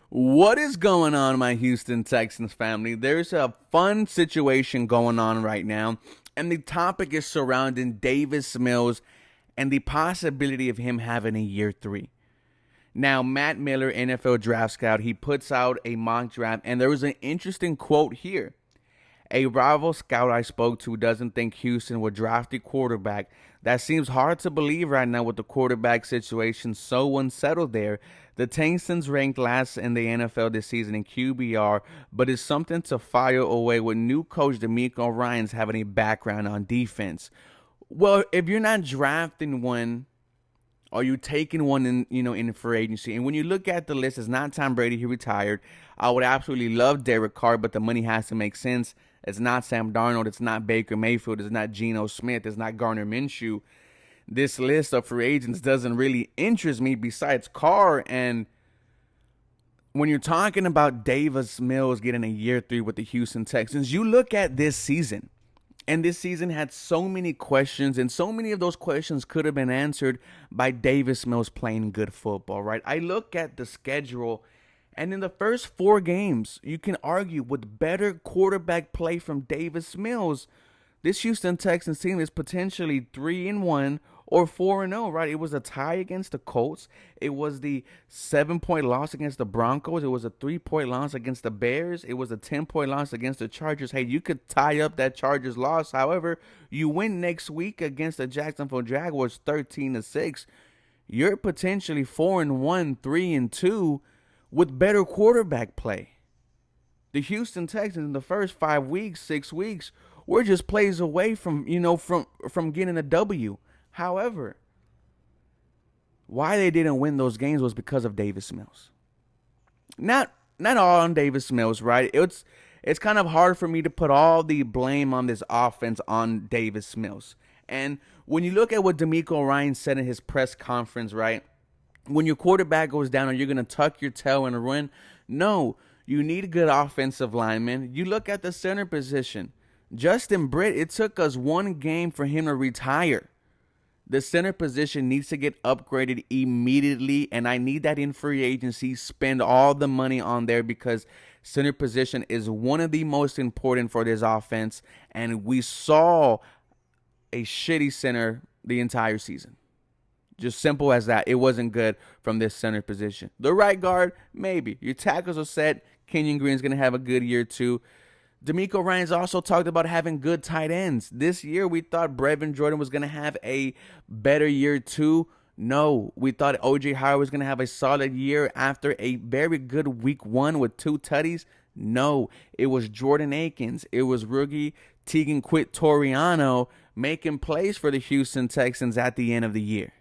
What is going on, my Houston Texans family? There's a fun situation going on right now, and the topic is surrounding Davis Mills and the possibility of him having a year three. Now, Matt Miller, NFL draft scout, he puts out a mock draft, and there was an interesting quote here. A rival scout I spoke to doesn't think Houston would draft a quarterback. That seems hard to believe right now with the quarterback situation so unsettled there. The Texans ranked last in the NFL this season in QBR, but it's something to fire away with new coach Demeco Ryans having a background on defense. Well, if you're not drafting one, are you taking one in free agency? And when you look at the list, it's not Tom Brady, he retired. I would absolutely love Derek Carr, but the money has to make sense. It's not Sam Darnold, it's not Baker Mayfield, it's not Geno Smith, it's not Gardner Minshew. This list of free agents doesn't really interest me besides Carr. And when you're talking about Davis Mills getting a year three with the Houston Texans, you look at this season. And this season had so many questions, and so many of those questions could have been answered by Davis Mills playing good football, right? I look at the schedule, and in the first 4 games, you can argue with better quarterback play from Davis Mills, this Houston Texans team is potentially 3-1 or 4-0, right? It was a tie against the Colts. It was the 7-point loss against the Broncos. It was a 3-point loss against the Bears. It was a 10-point loss against the Chargers. Hey, you could tie up that Chargers loss. However, you win next week against the Jacksonville Jaguars 13-6. You're potentially 4-1, 3-2 with better quarterback play. The Houston Texans in the first 5 weeks, 6 weeks, we're just plays away from getting a W. However, why they didn't win those games was because of Davis Mills. Not all on Davis Mills, right? It's kind of hard for me to put all the blame on this offense on Davis Mills. And when you look at what Demeco Ryans said in his press conference, right? When your quarterback goes down, are you going to tuck your tail and run? No, you need a good offensive lineman. You look at the center position. Justin Britt, it took us 1 game for him to retire. The center position needs to get upgraded immediately, and I need that in free agency. Spend all the money on there because center position is one of the most important for this offense, and we saw a shitty center the entire season. Just simple as that. It wasn't good from this center position. The right guard, maybe. Your tackles are set. Kenyon Green's going to have a good year too. Demeco Ryans also talked about having good tight ends. This year, we thought Brevin Jordan was going to have a better year too. No, we thought O.J. Howard was going to have a solid year after a very good week 1 with 2 tutties. No, it was Jordan Akins. It was rookie Tegan Quitoriano making plays for the Houston Texans at the end of the year.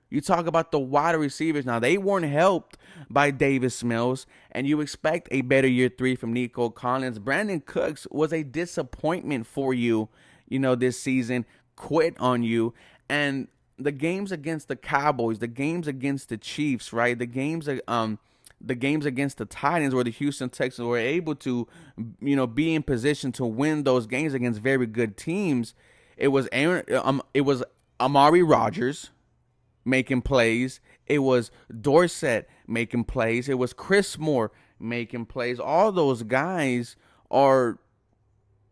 You talk about the wide receivers. Now, they weren't helped by Davis Mills, and you expect a better year 3 from Nico Collins. Brandon Cooks was a disappointment for you, this season, quit on you. And the games against the Cowboys, the games against the Chiefs, right? The games against the Titans where the Houston Texans were able to, be in position to win those games against very good teams. It was Amari Rodgers making plays. It was Dorsett making plays. It was Chris Moore making plays. All those guys are,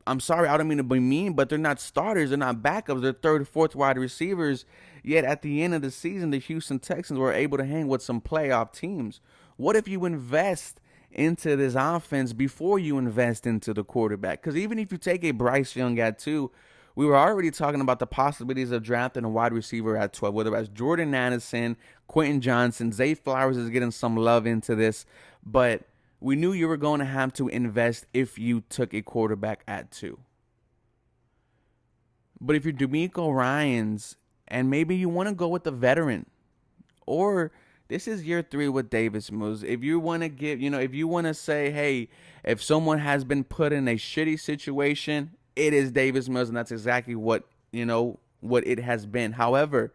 I'm sorry, I don't mean to be mean, but they're not starters. They're not backups. They're third, fourth wide receivers. Yet at the end of the season, the Houston Texans were able to hang with some playoff teams. What if you invest into this offense before you invest into the quarterback? Because even if you take a Bryce Young at 2, we were already talking about the possibilities of drafting a wide receiver at 12, whether that's Jordan Addison, Quentin Johnson. Zay Flowers is getting some love into this, but we knew you were going to have to invest if you took a quarterback at 2. But if you're Demeco Ryans and maybe you want to go with the veteran, or this is year 3 with Davis Mills, if you want to if you want to say, hey, if someone has been put in a shitty situation, it is Davis Mills, and that's exactly what it has been. However,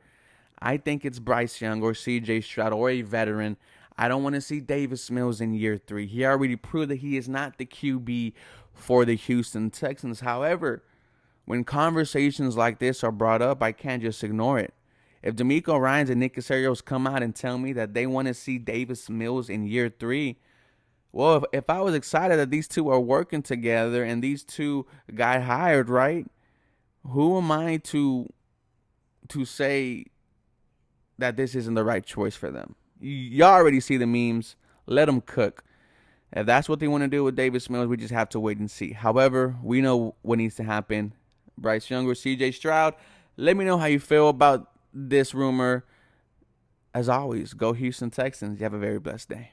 I think it's Bryce Young or C.J. Stroud or a veteran. I don't want to see Davis Mills in year 3. He already proved that he is not the QB for the Houston Texans. However, when conversations like this are brought up, I can't just ignore it. If Demeco Ryans and Nick Casarios come out and tell me that they want to see Davis Mills in year 3, Well, if I was excited that these two are working together and these two got hired, right? Who am I to say that this isn't the right choice for them? Y'all already see the memes. Let them cook. If that's what they want to do with Davis Mills, we just have to wait and see. However, we know what needs to happen. Bryce Young or CJ Stroud, let me know how you feel about this rumor. As always, go Houston Texans. You have a very blessed day.